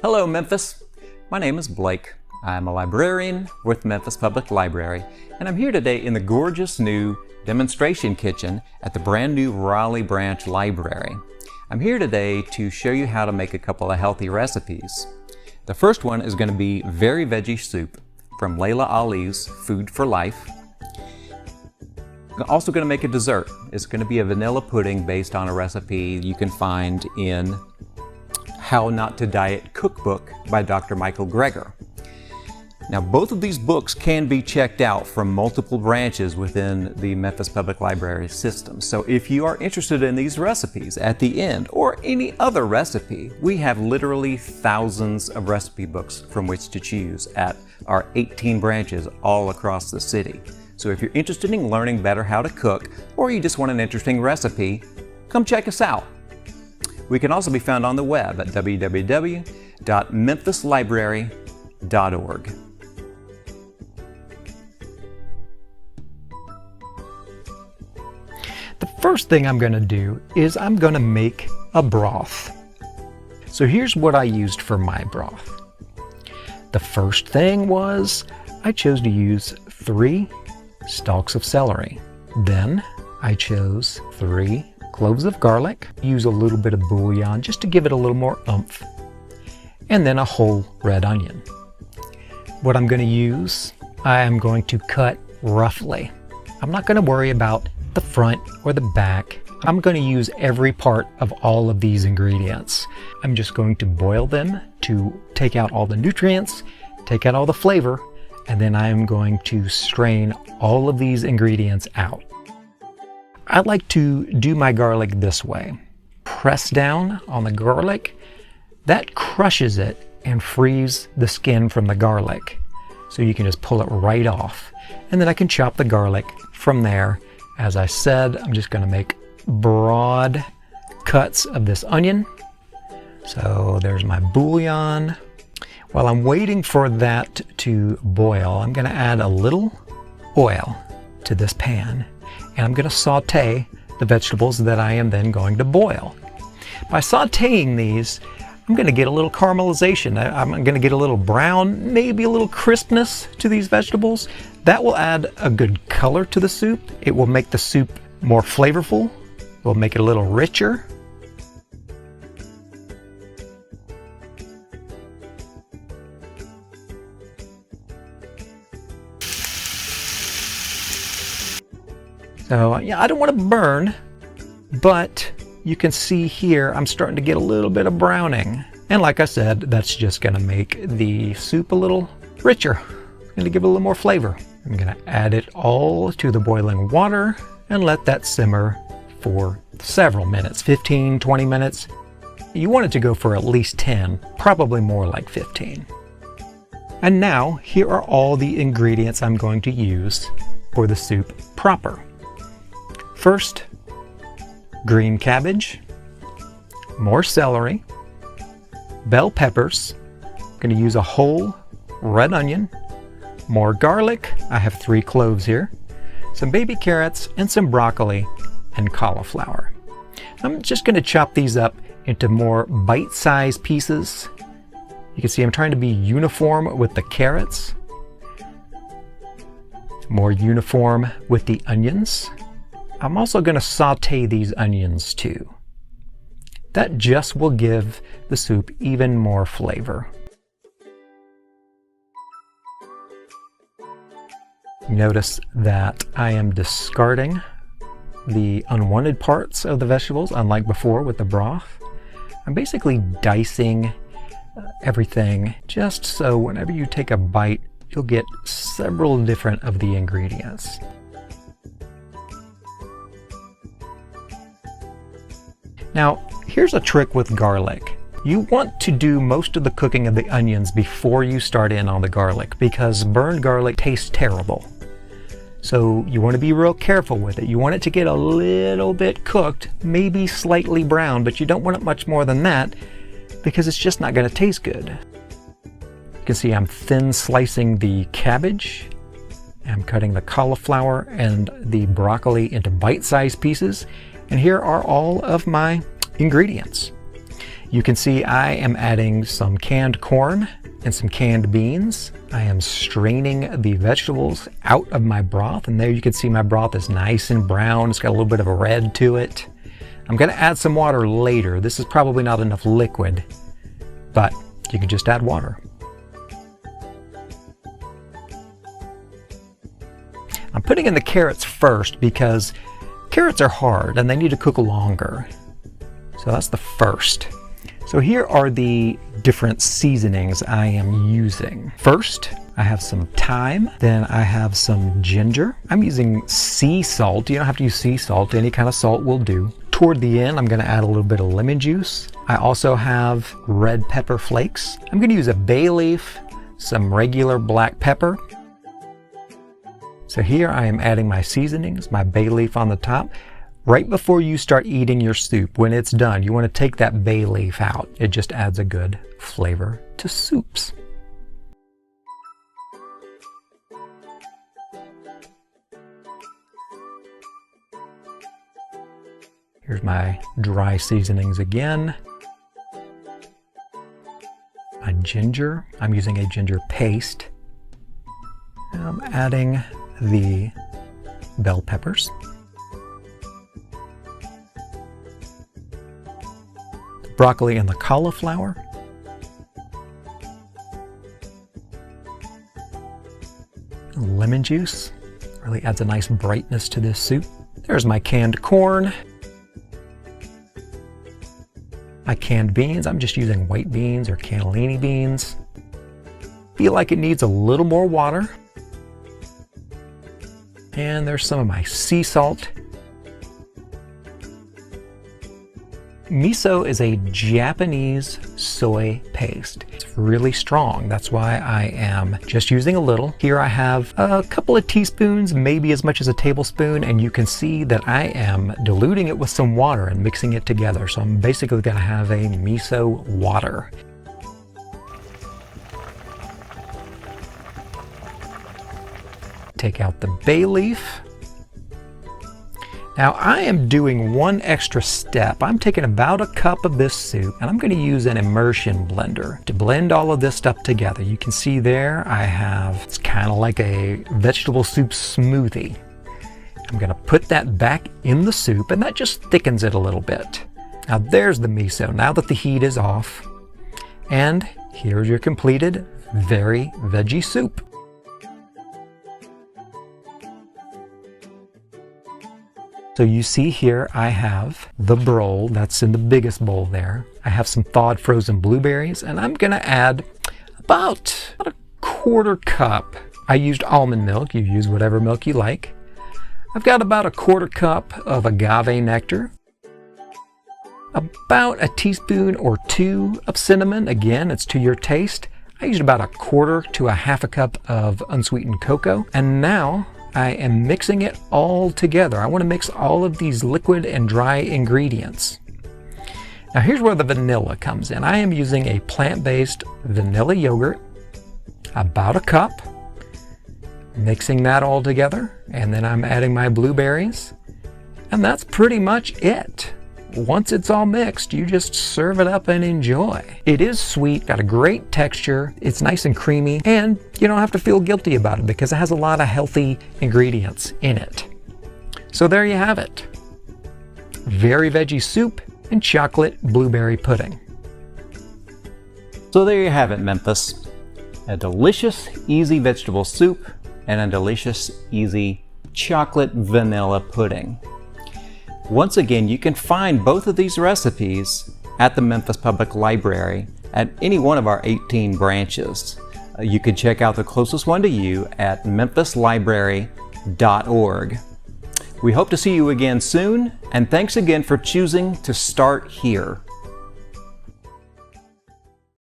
Hello, Memphis. My name is Blake. I'm a librarian with Memphis Public Library, and I'm here today in the gorgeous new demonstration kitchen at the brand new Raleigh branch library. I'm here today to show you how to make a couple of healthy recipes. The first one is going to be very veggie soup from Laila Ali's Food for Life. I'm also going to make a dessert. It's going to be a vanilla pudding based on a recipe you can find in How Not to Diet Cookbook by Dr. Michael Greger. Now, both of these books can be checked out from multiple branches within the Memphis Public Library system. So if you are interested in these recipes at the end or any other recipe, we have literally thousands of recipe books from which to choose at our 18 branches all across the city. So if you're interested in learning better how to cook, or you just want an interesting recipe, come check us out. We can also be found on the web at www.memphislibrary.org. The first thing I'm going to do is I'm going to make a broth. So here's what I used for my broth. The first thing was I chose to use 3 stalks of celery. Then I chose 3 cloves of garlic, use a little bit of bouillon just to give it a little more oomph, and then a whole red onion. What I'm going to use, I am going to cut roughly. I'm not going to worry about the front or the back. I'm going to use every part of all of these ingredients. I'm just going to boil them to take out all the nutrients, take out all the flavor, and then I'm going to strain all of these ingredients out. I like to do my garlic this way. Press down on the garlic. That crushes it and frees the skin from the garlic. So you can just pull it right off. And then I can chop the garlic from there. As I said, I'm just going to make broad cuts of this onion. So there's my bouillon. While I'm waiting for that to boil, I'm going to add a little oil to this pan. And I'm going to saute the vegetables that I am then going to boil. By sauteing these, I'm going to get a little caramelization. I'm going to get a little brown, maybe a little crispness to these vegetables. That will add a good color to the soup. It will make the soup more flavorful. It will make it a little richer. So yeah, I don't want to burn, but you can see here I'm starting to get a little bit of browning. And like I said, that's just going to make the soup a little richer. It's going to give it a little more flavor. I'm going to add it all to the boiling water and let that simmer for several minutes, 15, 20 minutes. You want it to go for at least 10, probably more like 15. And now here are all the ingredients I'm going to use for the soup proper. First, green cabbage, more celery, bell peppers. I'm going to use a whole red onion, more garlic. I have 3 cloves here, some baby carrots, and some broccoli and cauliflower. I'm just going to chop these up into more bite-sized pieces. You can see I'm trying to be uniform with the carrots, more uniform with the onions. I'm also going to saute these onions too. That just will give the soup even more flavor. Notice that I am discarding the unwanted parts of the vegetables, unlike before with the broth. I'm basically dicing everything just so whenever you take a bite, you'll get several different of the ingredients. Now, here's a trick with garlic. You want to do most of the cooking of the onions before you start in on the garlic, because burned garlic tastes terrible. So you want to be real careful with it. You want it to get a little bit cooked, maybe slightly brown, but you don't want it much more than that because it's just not going to taste good. You can see I'm thin slicing the cabbage. I'm cutting the cauliflower and the broccoli into bite-sized pieces. And here are all of my ingredients. You can see I am adding some canned corn and some canned beans. I am straining the vegetables out of my broth, and there you can see my broth is nice and brown. It's got a little bit of a red to it. I'm gonna add some water later. This is probably not enough liquid, but you can just add water. I'm putting in the carrots first because carrots are hard and they need to cook longer. So that's the first. So here are the different seasonings I am using. First, I have some thyme, then I have some ginger. I'm using sea salt. You don't have to use sea salt, any kind of salt will do. Toward the end, I'm gonna add a little bit of lemon juice. I also have red pepper flakes. I'm gonna use a bay leaf, some regular black pepper. So here I am adding my seasonings, my bay leaf on the top. Right before you start eating your soup, when it's done, you want to take that bay leaf out. It just adds a good flavor to soups. Here's my dry seasonings again. My ginger, I'm using a ginger paste. And I'm adding the bell peppers. The broccoli and the cauliflower. Lemon juice really adds a nice brightness to this soup. There's my canned corn. My canned beans, I'm just using white beans or cannellini beans. Feel like it needs a little more water. And there's some of my sea salt. Miso is a Japanese soy paste. It's really strong. That's why I am just using a little. Here I have a couple of teaspoons, maybe as much as a tablespoon, and you can see that I am diluting it with some water and mixing it together. So I'm basically gonna have a miso water. Take out the bay leaf. Now I am doing one extra step. I'm taking about a cup of this soup and I'm going to use an immersion blender to blend all of this stuff together. You can see there I have, it's kind of like a vegetable soup smoothie. I'm going to put that back in the soup and that just thickens it a little bit. Now there's the miso, now that the heat is off. And here's your completed very veggie soup. So you see here I have the broth that's in the biggest bowl there. I have some thawed frozen blueberries and I'm gonna add about a quarter cup. I used almond milk, you use whatever milk you like. I've got about a quarter cup of agave nectar. About a teaspoon or two of cinnamon, again it's to your taste. I used about a quarter to a half a cup of unsweetened cocoa. And now I am mixing it all together. I want to mix all of these liquid and dry ingredients. Now here's where the vanilla comes in. I am using a plant-based vanilla yogurt, about a cup, mixing that all together, and then I'm adding my blueberries, and that's pretty much it. Once it's all mixed, you just serve it up and enjoy. It is sweet, got a great texture, it's nice and creamy, and you don't have to feel guilty about it because it has a lot of healthy ingredients in it. So there you have it. Very veggie soup and chocolate blueberry pudding. So there you have it, Memphis. A delicious, easy vegetable soup and a delicious, easy chocolate vanilla pudding. Once again, you can find both of these recipes at the Memphis Public Library at any one of our 18 branches. You can check out the closest one to you at memphislibrary.org. We hope to see you again soon, and thanks again for choosing to start here.